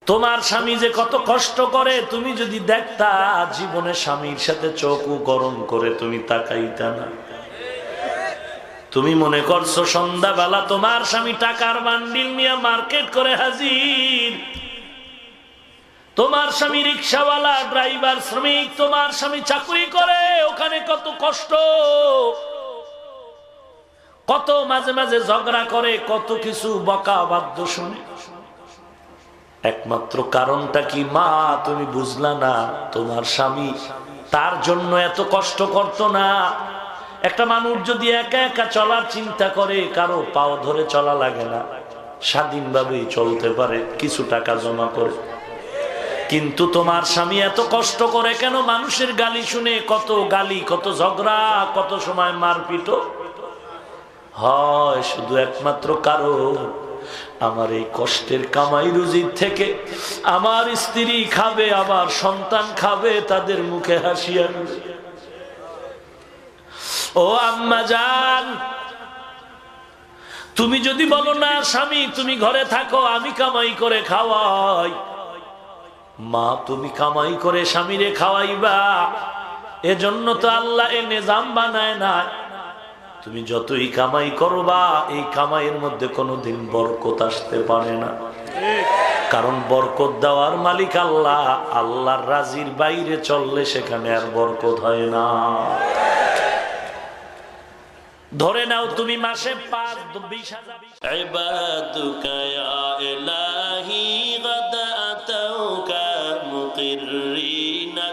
তোমার স্বামী যে কত কষ্ট করে তুমি যদি দেখতা, জীবনে স্বামীর সাথে চোখও গরম করে তুমি তাকাইতা না। তুমি মনে করছো সন্ধ্যাবেলা তোমার স্বামী টাকার বান্ডিল নিয়ে মার্কেট করে হাজির, তোমার স্বামী রিক্সাওয়ালা, ড্রাইভার, শ্রমিক, তোমার স্বামী চাকরি করে, ওখানে কত কষ্ট, কত মাঝে মাঝে ঝগড়া করে, কত কিছু বকা বাদ্য শুনে। একমাত্র কারণটা কি মা? তুমি বুঝলা না, তোমার স্বামী তার জন্য এত কষ্ট করতো না। একটা মানুষ যদি একা একা চলার চিন্তা করে, কারো পাও ধরে চলা লাগে না, স্বাধীনভাবেই চলতে পারে, কিছু টাকা জমা করে। কিন্তু তোমার স্বামী এত কষ্ট করে কেন? মানুষের গালি শুনে, কত গালি, কত ঝগড়া, কত সময় মারপিট হয়। শুধু একমাত্র কারণ, আমার এই কষ্টের কামাই রুজির থেকে আমার স্ত্রী খাবে, আমার সন্তান খাবে, তাদের মুখে হাসি আসবে। ও আম্মা জান, তুমি যদি বলো না স্বামী তুমি ঘরে থাকো, আমি কামাই করে খাওয়াই, মা তুমি কামাই করে স্বামীরে খাওয়াইবা, এজন্য তো আল্লাহ এ নিজাম বানায় না। তুমি যতই কামাই করবা, এই কামাইয়ের মধ্যে কোনোদিন বরকত আসতে পারে না। কারণ বরকত দেওয়ার মালিক আল্লাহ, আল্লাহর রাজির বাইরে চললে সেখানে আর বরকত হয় না। ধরে নাও তুমি মাসে 5-20,000 ইবাদুকা ইয়া ইলাহি গাদা আতাউকা মুকিররিনা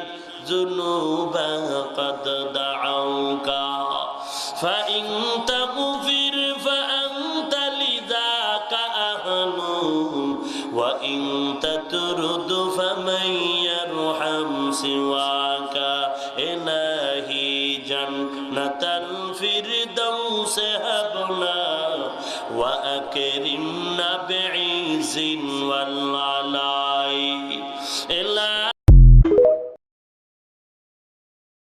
যুনুবা قد دعوকা فإن تغفر فأنت لذاك أهل وإن تطرد فمن يرحم سواك إلهي جنة الفردوس هبنا وأكرمنا بعز والعلا